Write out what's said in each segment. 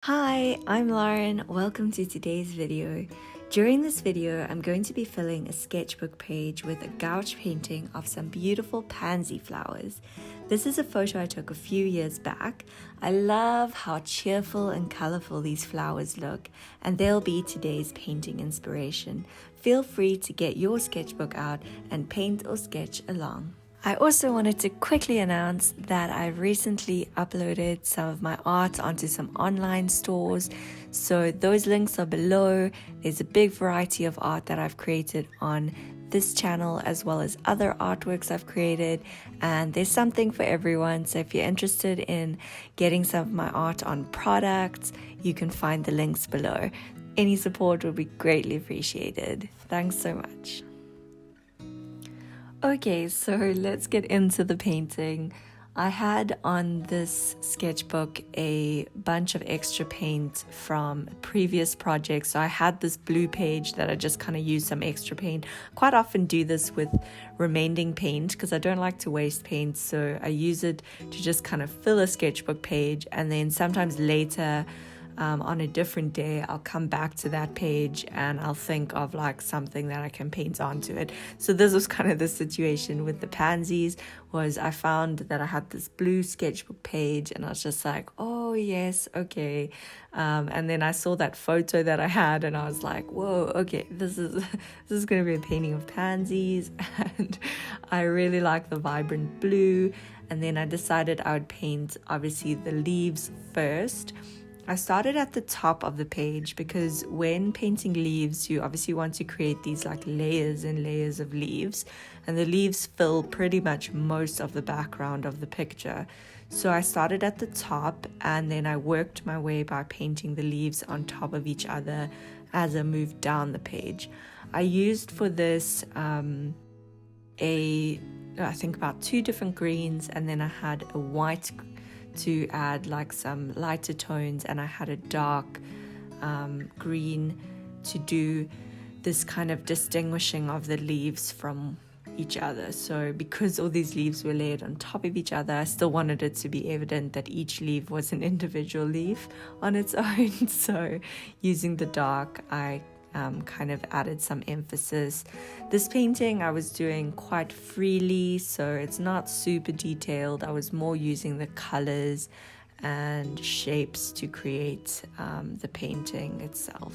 Hi, I'm Lauren. Welcome to today's video. During this video, I'm going to be filling a sketchbook page with a gouache painting of some beautiful pansy flowers. This is a photo I took a few years back. I love how cheerful and colorful these flowers look, and they'll be today's painting inspiration. Feel free to get your sketchbook out and paint or sketch along. I also wanted to quickly announce that I recently uploaded some of my art onto some online stores, so those links are below. There's a big variety of art that I've created on this channel as well as other artworks I've created, and there's something for everyone. So if you're interested in getting some of my art on products, you can find the links below. Any support would be greatly appreciated. Thanks so much. Okay, so let's get into the painting. I had on this sketchbook a bunch of extra paint from previous projects. So I had this blue page that I just kind of used some extra paint. Quite often do this with remaining paint because I don't like to waste paint. So I use it to just kind of fill a sketchbook page, and then sometimes later on a different day I'll come back to that page and I'll think of like something that I can paint onto it. So this was kind of the situation with the pansies. Was I found that I had this blue sketchbook page and I was just like, oh yes, okay, and then I saw that photo that I had and I was like, whoa, okay, this is going to be a painting of pansies, and I really like the vibrant blue. And then I decided I would paint obviously the leaves first. I started at the top of the page because when painting leaves, you obviously want to create these like layers and layers of leaves, and the leaves fill pretty much most of the background of the picture. So I started at the top and then I worked my way by painting the leaves on top of each other as I moved down the page. I used for this I think about 2 different greens, and then I had a white to add like some lighter tones, and I had a dark green to do this kind of distinguishing of the leaves from each other. So because all these leaves were layered on top of each other, I still wanted it to be evident that each leaf was an individual leaf on its own. So using the dark, I kind of added some emphasis. This painting I was doing quite freely, so it's not super detailed. I was more using the colors and shapes to create the painting itself.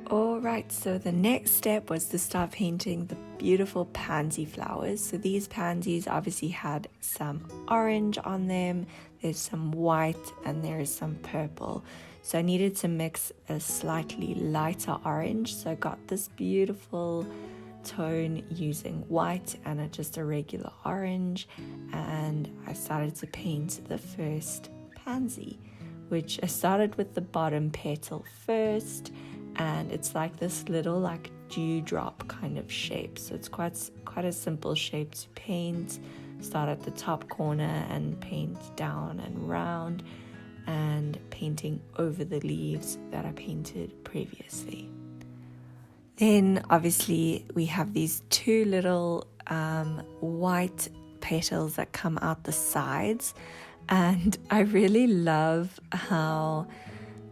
Alright, so the next step was to start painting the beautiful pansy flowers. So these pansies obviously had some orange on them, there's some white, and there is some purple. So I needed to mix a slightly lighter orange. So I got this beautiful tone using white and just a regular orange, and I started to paint the first pansy, which I started with the bottom petal first. And it's like this little like dewdrop kind of shape. So it's quite a simple shape to paint. Start at the top corner and paint down and round, and painting over the leaves that I painted previously. Then obviously we have these 2 little white petals that come out the sides, and I really love how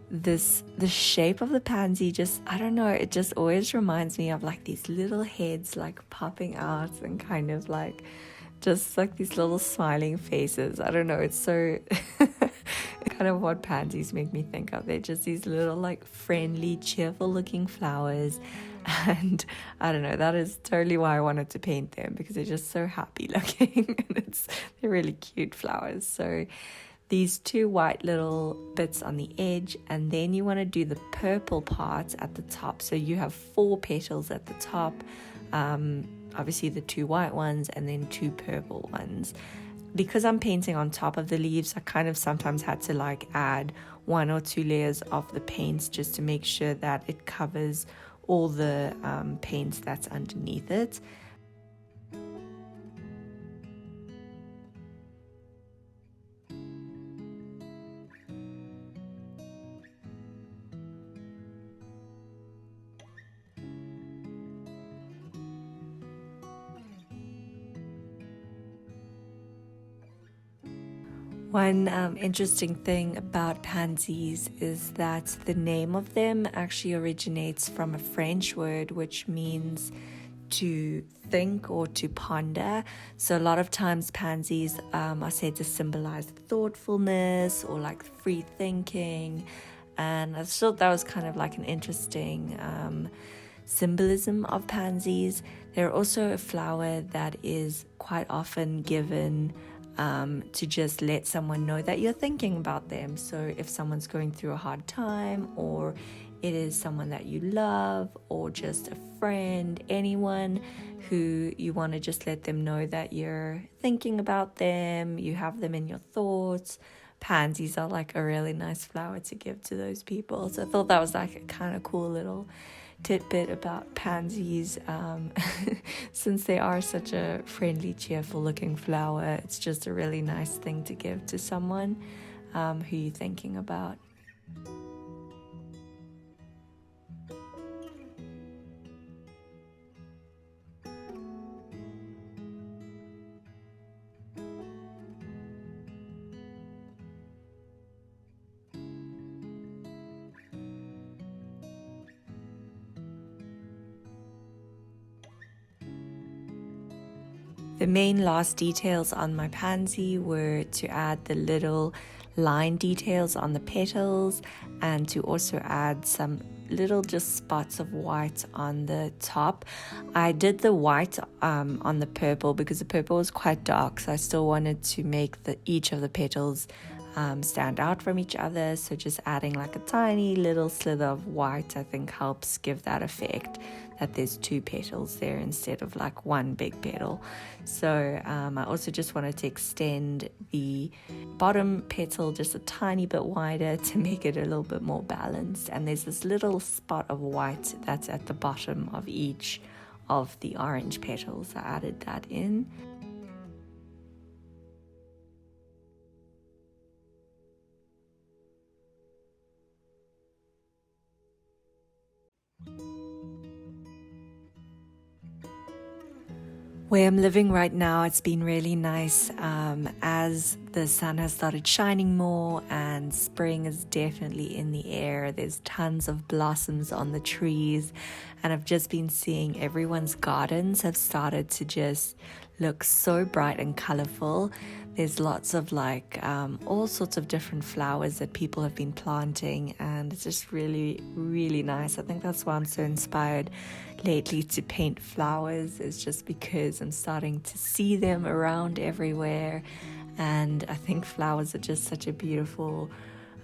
the shape of the pansy just, I don't know, it just always reminds me of like these little heads like popping out and kind of like just like these little smiling faces. I don't know, it's so kind of what pansies make me think of. They're just these little like friendly, cheerful looking flowers, and I don't know, that is totally why I wanted to paint them, because they're just so happy looking and they're really cute flowers. So these 2 white little bits on the edge, and then you want to do the purple part at the top. So you have 4 petals at the top, obviously the 2 white ones and then 2 purple ones. Because I'm painting on top of the leaves, I kind of sometimes had to like add 1 or 2 layers of the paints just to make sure that it covers all the paint that's underneath it. One interesting thing about pansies is that the name of them actually originates from a French word which means to think or to ponder. So a lot of times pansies are said to symbolize thoughtfulness or like free thinking, and I thought that was kind of like an interesting symbolism of pansies. They're also a flower that is quite often given to just let someone know that you're thinking about them. So if someone's going through a hard time, or it is someone that you love, or just a friend, anyone who you want to just let them know that you're thinking about them, you have them in your thoughts, pansies are like a really nice flower to give to those people. So I thought that was like a kind of cool little tidbit about pansies. Since they are such a friendly, cheerful looking flower, it's just a really nice thing to give to someone who you're thinking about. The main last details on my pansy were to add the little line details on the petals, and to also add some little just spots of white on the top. I did the white on the purple because the purple was quite dark, so I still wanted to make each of the petals stand out from each other. So just adding like a tiny little slither of white, I think, helps give that effect that there's two petals there instead of like one big petal. So I also just wanted to extend the bottom petal just a tiny bit wider to make it a little bit more balanced. And there's this little spot of white that's at the bottom of each of the orange petals. I added that in. Where I'm living right now, it's been really nice as the sun has started shining more and spring is definitely in the air. There's tons of blossoms on the trees, and I've just been seeing everyone's gardens have started to just look so bright and colorful. There's lots of like all sorts of different flowers that people have been planting, and it's just really, really nice. I think that's why I'm so inspired lately to paint flowers, is just because I'm starting to see them around everywhere. And I think flowers are just such a beautiful,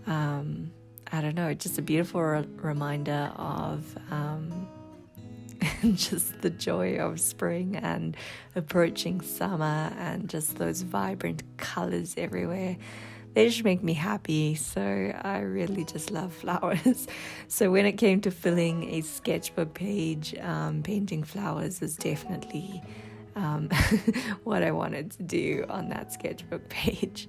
just a beautiful reminder of just the joy of spring and approaching summer, and just those vibrant colors everywhere. They just make me happy. So I really just love flowers. So when it came to filling a sketchbook page, painting flowers was definitely what I wanted to do on that sketchbook page.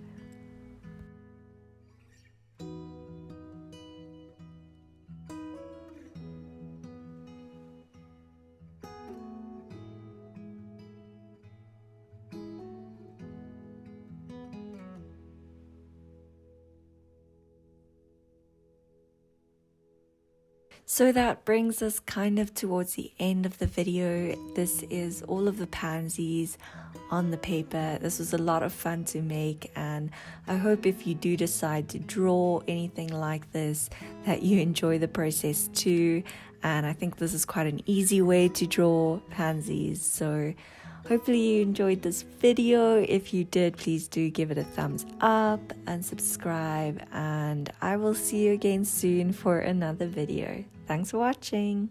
So that brings us kind of towards the end of the video. This is all of the pansies on the paper. This was a lot of fun to make, and I hope if you do decide to draw anything like this, that you enjoy the process too. And I think this is quite an easy way to draw pansies. So hopefully you enjoyed this video. If you did, please do give it a thumbs up and subscribe, and I will see you again soon for another video. Thanks for watching.